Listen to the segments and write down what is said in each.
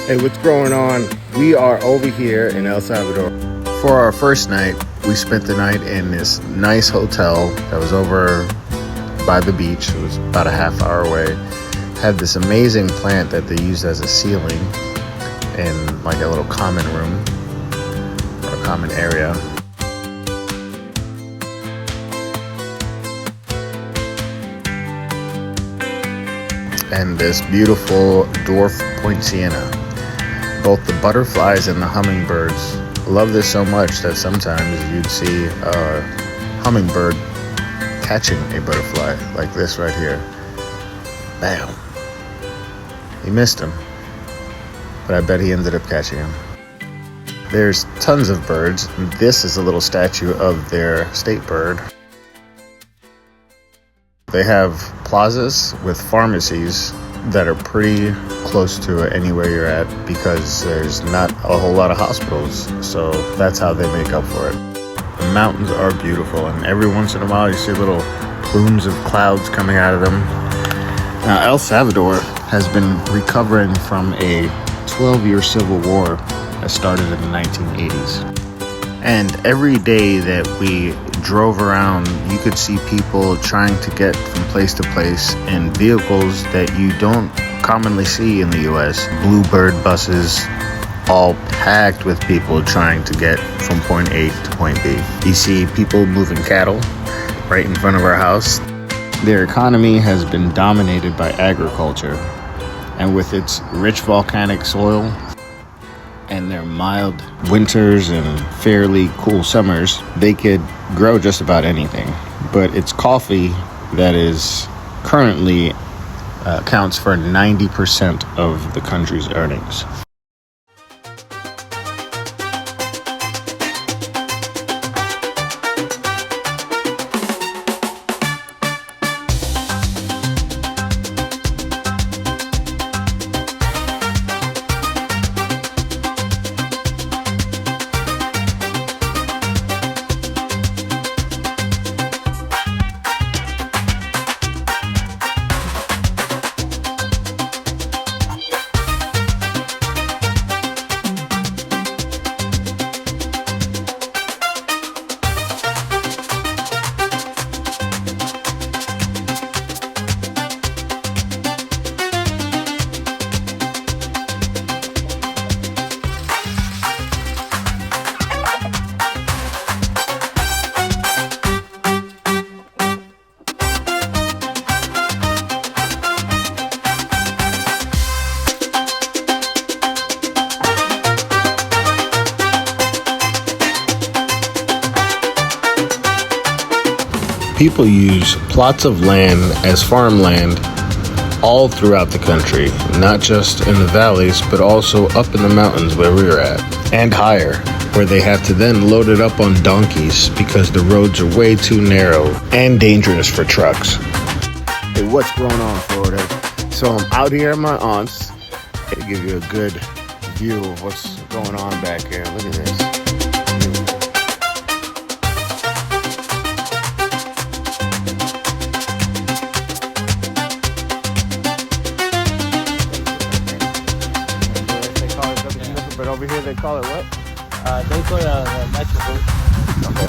Hey, what's going on? We are over here in El Salvador. For our first night, we spent the night in this nice hotel that was over by the beach. It was about a half hour away. Had this amazing plant that they used as a ceiling in like a little common room or a common area. And this beautiful dwarf poinciana. Both the butterflies and the hummingbirds. Love this so much that sometimes you'd see a hummingbird catching a butterfly like this right here. Bam. He missed him, but I bet he ended up catching him. There's tons of birds. This is a little statue of their state bird. They have plazas with pharmacies that are pretty close to anywhere you're at because there's not a whole lot of hospitals, so that's how they make up for it. The mountains are beautiful, and every once in a while you see little plumes of clouds coming out of them. Now, El Salvador has been recovering from a 12-year civil war that started in the 1980s. And every day that we drove around, you could see people trying to get from place to place in vehicles that you don't commonly see in the US. Bluebird buses, all packed with people trying to get from point A to point B. You see people moving cattle right in front of our house. Their economy has been dominated by agriculture, and with its rich volcanic soil and their mild winters and fairly cool summers, they could grow just about anything. But it's coffee that is currently accounts for 90% of the country's earnings. People use plots of land as farmland all throughout the country, not just in the valleys, but also up in the mountains where we're at, and higher, where they have to then load it up on donkeys because the roads are way too narrow and dangerous for trucks. Hey, what's going on, Florida? So I'm out here at my aunt's to give you a good view of what's going on back here. Look at this. But over here they call it what? They call it macho fruit. Okay.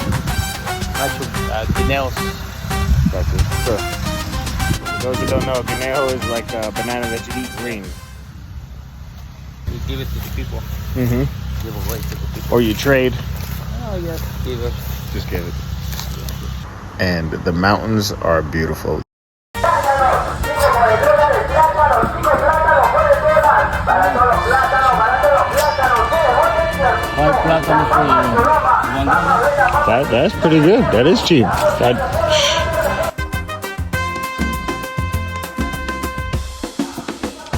Macho guineos. Gotcha. So, for those who don't know, guineo is like a banana that you eat green. You give it to the people. Mm-hmm. Give away to the people. Or you trade. Oh, yes. Give it. Just give it. And the mountains are beautiful. That's pretty good. That is cheap.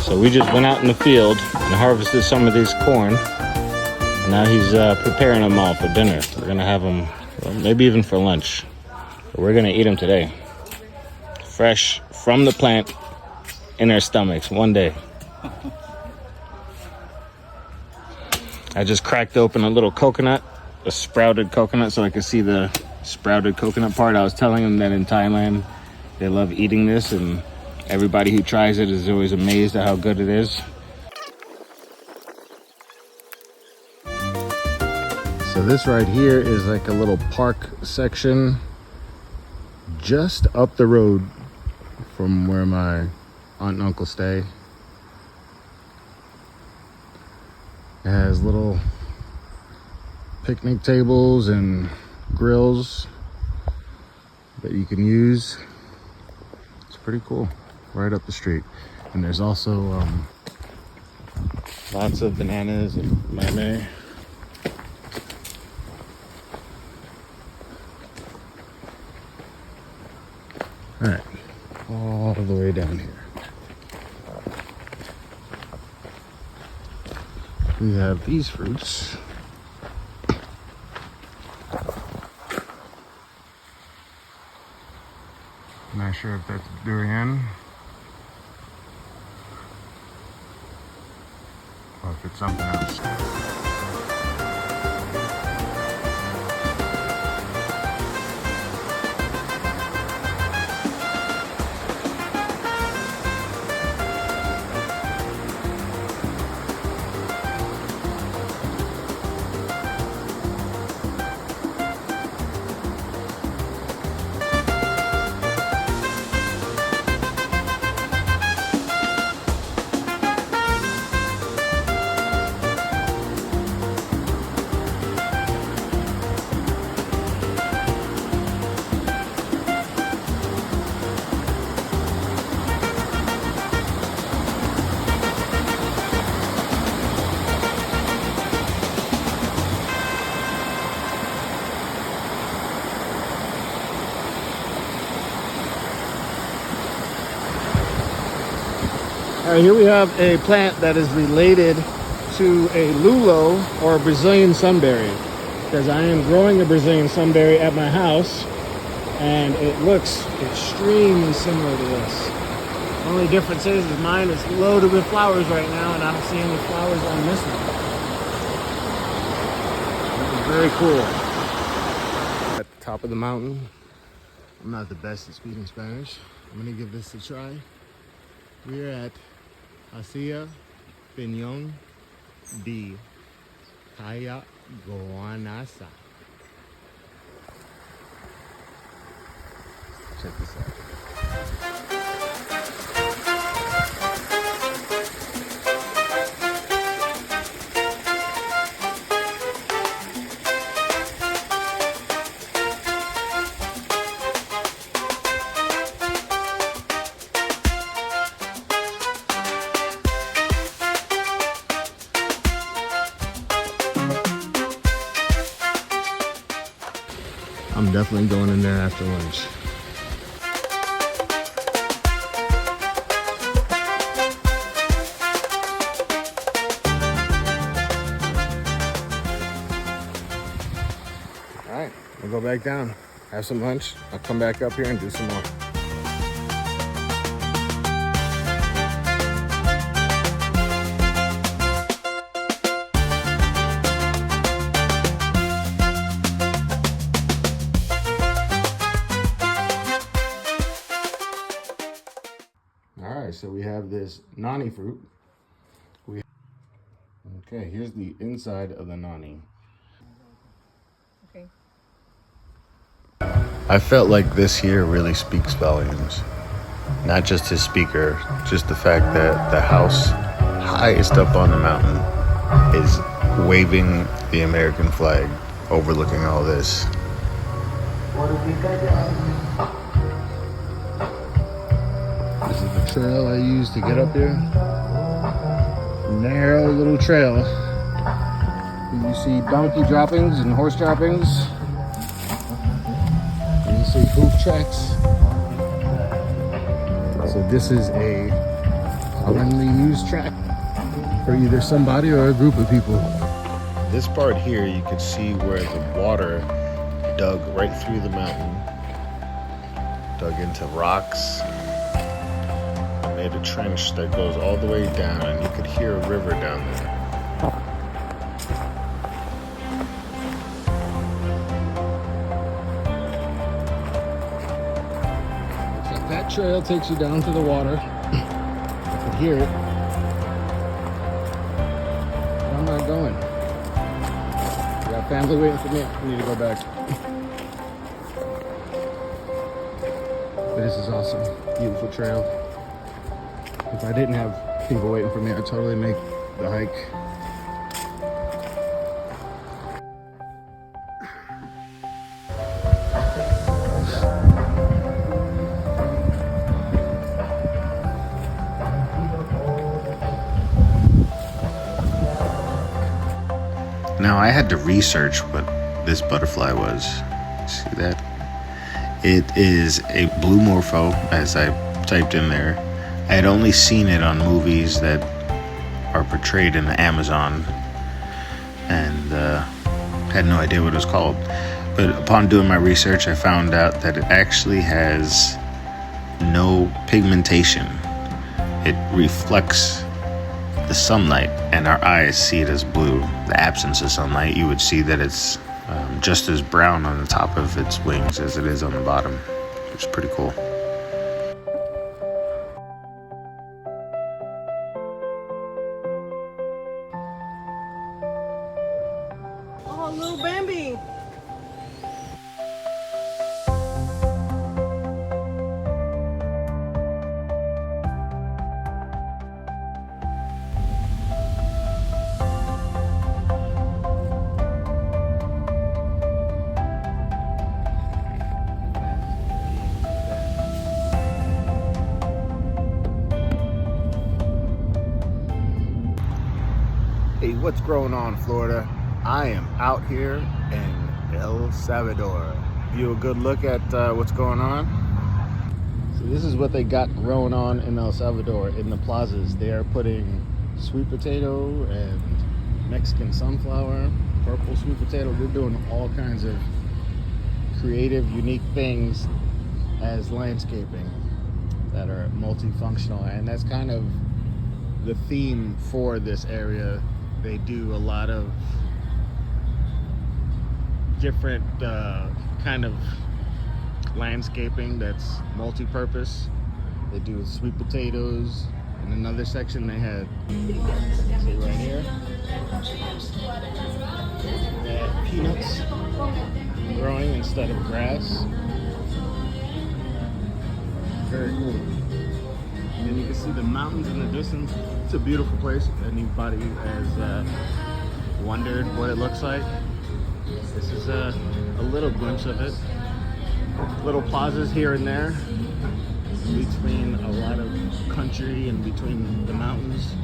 So we just went out in the field and harvested some of this corn. And now he's preparing them all for dinner. We're gonna have them, well, maybe even for lunch. But we're gonna eat them today, fresh from the plant in their stomachs. One day. I just cracked open a little coconut, a sprouted coconut, so I could see the sprouted coconut part. I was telling them that in Thailand, they love eating this, and everybody who tries it is always amazed at how good it is. So this right here is like a little park section just up the road from where my aunt and uncle stay. It has little picnic tables and grills that you can use. It's pretty cool, right up the street. And there's also lots of bananas and mamey. All right, all the way down here. We have these fruits. I'm not sure if that's durian or if it's something else. All right, here we have a plant that is related to a lulo or a Brazilian sunberry, because I am growing a Brazilian sunberry at my house and it looks extremely similar to this. The only difference is mine is loaded with flowers right now and I don't see any flowers on this one. It's very cool. At the top of the mountain. I'm not the best at speaking Spanish. I'm gonna give this a try. We're at Hacia Peñón de Cayaguanasa. Check this out. I'm definitely going in there after lunch. All right, we'll go back down, have some lunch. I'll come back up here and do some more. So we have this nani fruit. Okay, here's the inside of the nani. Okay. I felt like this here really speaks volumes. Not just his speaker, just the fact that the house highest up on the mountain is waving the American flag, overlooking all this. This is the trail I used to get up here. Narrow little trail. You see donkey droppings and horse droppings. And you see hoof tracks. So this is a commonly used track for either somebody or a group of people. This part here, you can see where the water dug right through the mountain, dug into rocks, and made a trench that goes all the way down, and you could hear a river down there. Looks like that trail takes you down to the water. I can hear it. But I'm not going. We got family waiting for me. I need to go back. But this is awesome. Beautiful trail. If I didn't have people waiting for me, I'd totally make the hike. Now I had to research what this butterfly was. See that? It is a blue morpho, as I typed in there. I had only seen it on movies that are portrayed in the Amazon, and had no idea what it was called. But upon doing my research, I found out that it actually has no pigmentation. It reflects the sunlight, and our eyes see it as blue. The absence of sunlight, you would see that it's just as brown on the top of its wings as it is on the bottom, which is pretty cool. Oh, little Bambi. Hey, what's going on, Florida? I am out here in El Salvador. Give you a good look at what's going on. So this is what they got growing on in El Salvador in the plazas. They are putting sweet potato and Mexican sunflower, purple sweet potato. They're doing all kinds of creative, unique things as landscaping that are multifunctional, and that's kind of the theme for this area. They do a lot of different kind of landscaping that's multi-purpose. They do sweet potatoes. In another section they had, see right here, they had peanuts growing instead of grass. Very cool. And then you can see the mountains in the distance. It's a beautiful place. If anybody has wondered what it looks like, this is a little glimpse of it. Little plazas here and there between a lot of country and between the mountains.